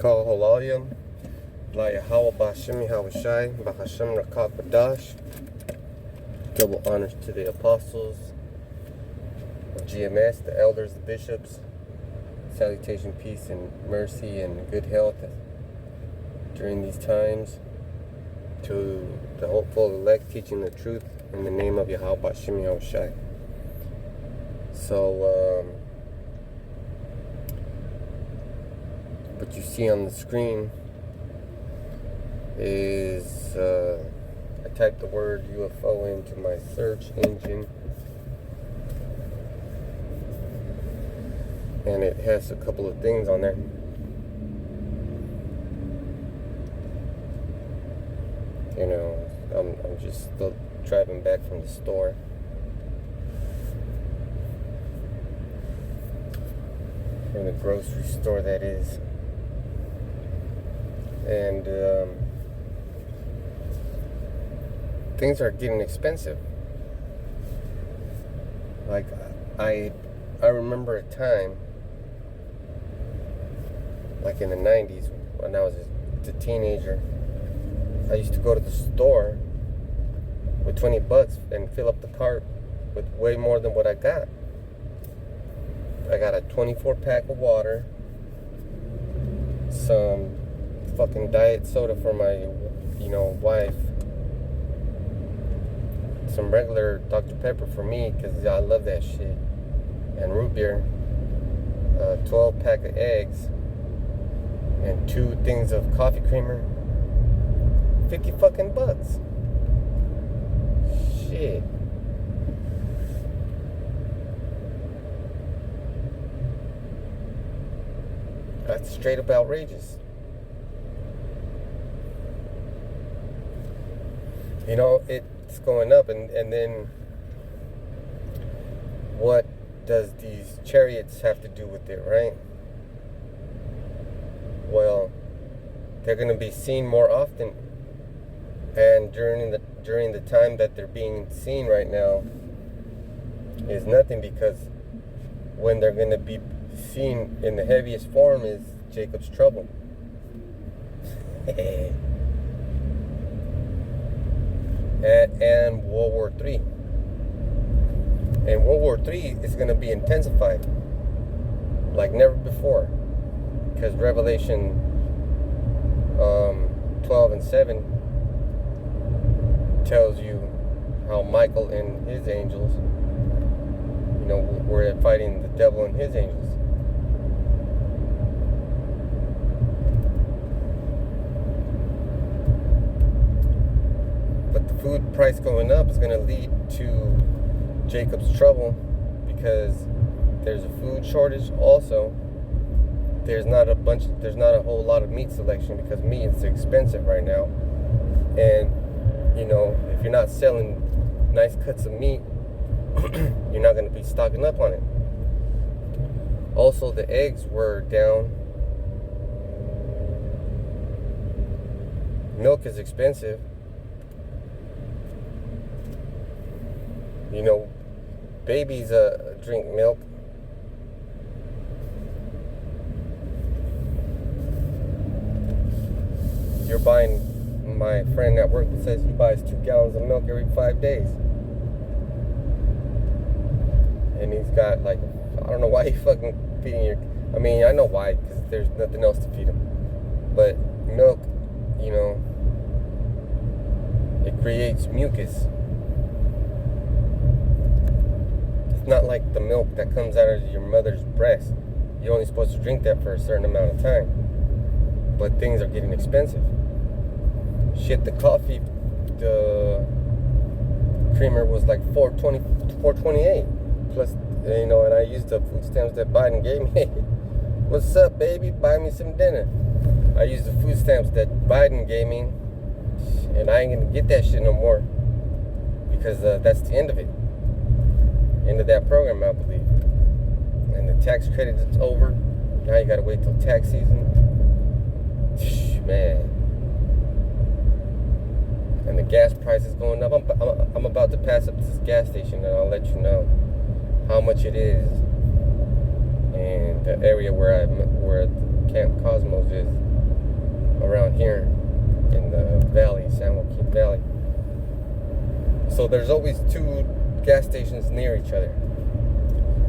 Kal Halalia, Laya Hawa Bashimi Hawashai, Bahashim Rakak Badash. Double honors to the apostles of GMS, the elders, the bishops. Salutation, peace, and mercy, and good health during these times. To the hopeful elect, teaching the truth in the name of Yahweh Bashimi Hawashai. So, what you see on the screen is I typed the word UFO into my search engine, and it has a couple of things on there. You know, I'm just still driving back from the store. From the grocery store, that is. And things are getting expensive. Like, I remember a time, like in the 90s, when I was a teenager, I used to go to the store with $20 and fill up the cart with way more than what I got. I got a 24-pack of water, some fucking diet soda for my, wife, some regular Dr. Pepper for me, because I love that shit, and root beer, a 12-pack of eggs, and 2 things of coffee creamer. 50 fucking bucks. Shit. That's straight up outrageous. It's going up, and then what does these chariots have to do with it, right? Well, they're going to be seen more often, and during the time that they're being seen right now is nothing, because when they're going to be seen in the heaviest form is Jacob's trouble. and World War III. And World War III is going to be intensified like never before, because Revelation 12 and 7 tells you how Michael and his angels, were fighting the devil and his angels. But the food price going up is going to lead to Jacob's trouble, because there's a food shortage. Also, there's not a whole lot of meat selection, because meat is expensive right now. And if you're not selling nice cuts of meat, you're not going to be stocking up on it. Also, the eggs were down. Milk is expensive. Babies drink milk. You're buying. My friend at work says he buys 2 gallons of milk every 5 days. And he's got, I don't know why he fucking feeding I know why, because there's nothing else to feed him. But milk, it creates mucus. It's not like the milk that comes out of your mother's breast. You're only supposed to drink that for a certain amount of time. But things are getting expensive. Shit, the coffee, the creamer was like $4.28 plus, and I used the food stamps that Biden gave me. What's up, baby? Buy me some dinner. I used the food stamps that Biden gave me, and I ain't gonna get that shit no more, because that's the end of it. End of that program, I believe. And the tax credit is over. Now you gotta wait till tax season. Man. And the gas price is going up. I'm about to pass up this gas station, and I'll let you know how much it is, and the area where Camp Cosmos is. around here in the valley, San Joaquin Valley. So there's always two gas stations near each other,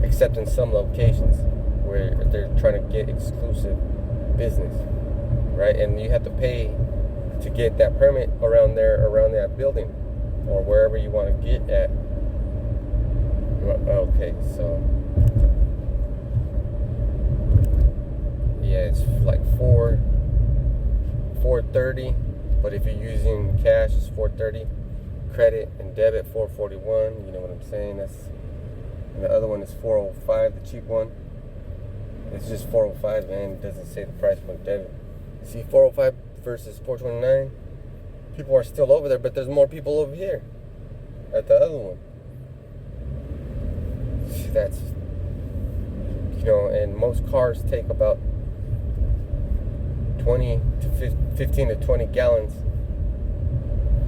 except in some locations where they're trying to get exclusive business, right? And you have to pay to get that permit around that building, or wherever you want to get at. Okay, so yeah, it's like $4.30, but if you're using cash, it's $4.30. Credit and debit $4.41. You know what I'm saying? And the other one is $4.05, the cheap one. It's just $4.05, man. It doesn't say the price on debit. You see, $4.05 versus $4.29. People are still over there, but there's more people over here at the other one. That's, and most cars take about 15 to 20 gallons.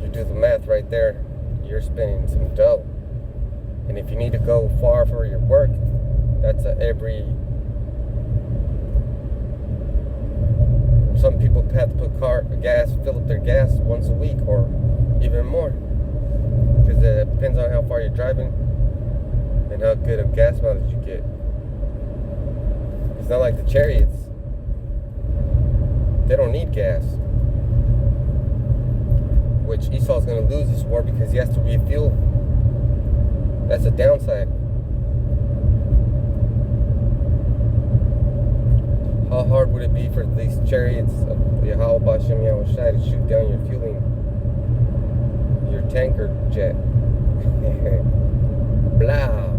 You do the math right there, you're spending some dough. And if you need to go far for your work, that's some people have to put fill up their gas once a week or even more, because it depends on how far you're driving and how good of gas mileage you get. It's not like the Chariots. They don't need gas. Which Esau's going to lose this war because he has to refuel. That's a downside. How hard would it be for these chariots of Yahweh Bashem Yahushai to shoot down your your tanker jet? Blah.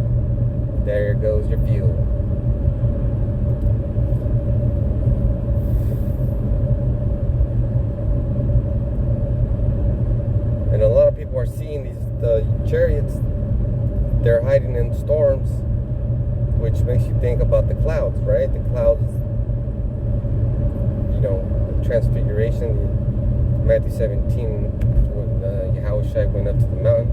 There goes your fuel. And a lot of people are seeing the chariots. They're hiding in storms, which makes you think about the clouds, right? The clouds, the transfiguration, Matthew 17, when Yahushua went up to the mountain.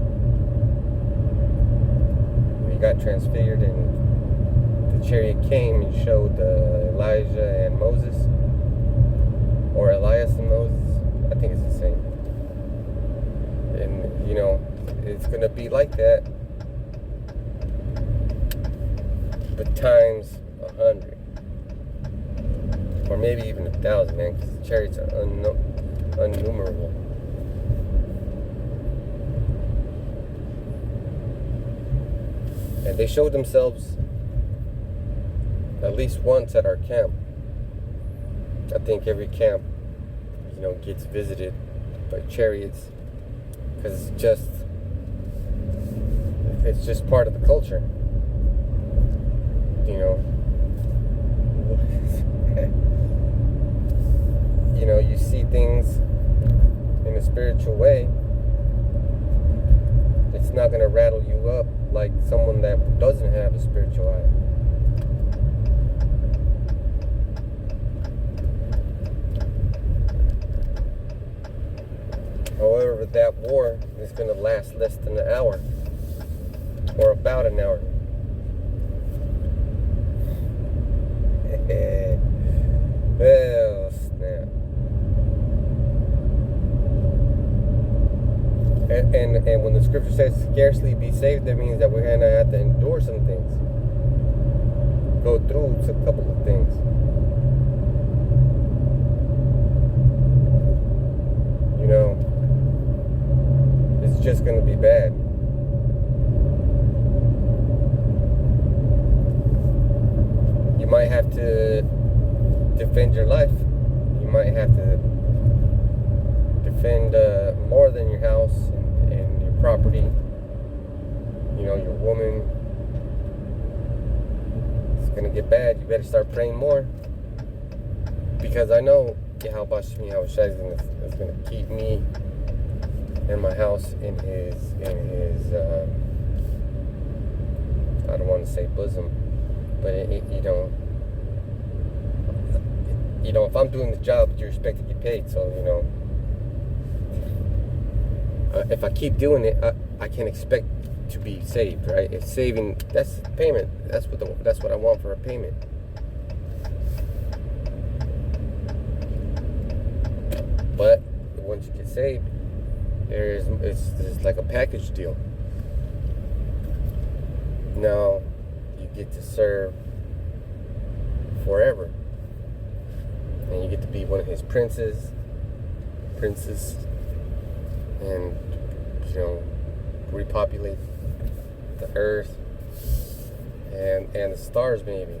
He got transfigured, and the chariot came and showed Elijah and Moses, or Elias and Moses. I think it's the same. And, it's going to be like that, but times 100. Or maybe even 1,000, man, because the chariots are unnumerable. And they showed themselves at least once at our camp. I think every camp, gets visited by chariots, because it's just part of the culture. You see things in a spiritual way. It's not going to rattle you up like someone that doesn't have a spiritual eye. However, that war is going to last less than an hour, or about an hour. Oh, snap. And when the scripture says scarcely be saved, that means that we're going to have to endure some things. Go through a couple of things. It's just going to be bad. You might have to defend your life. You might have to defend more than your house and your property. Your woman. It's going to get bad. You better start praying more. Because I know Yahweh is going to keep me and my house in his I don't want to say bosom, but if I'm doing the job, you expect to get paid. So if I keep doing it, I can expect to be saved, right? It's saving. That's payment. That's what I want for a payment. saved, it's like a package deal. Now you get to serve forever, and you get to be one of his princesses, and repopulate the earth and the stars, maybe.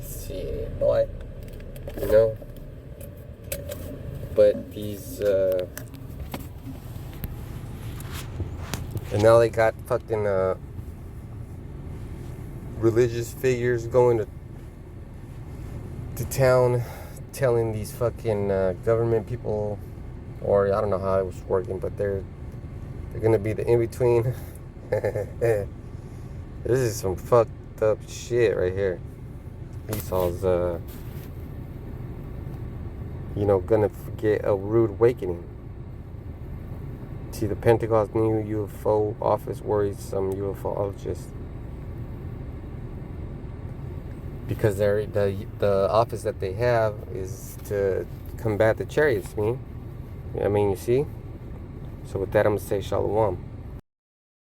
Shit, boy. But these and now they got fucking religious figures going to town, telling these fucking government people, or I don't know how it was working, but they're gonna be the in-between. This is some fucked up shit right here. Esau's gonna get a rude awakening. See, the Pentagon's new UFO office worries some ufologists because the office that they have is to combat the chariots. You see. So with that, I'm gonna say shalom.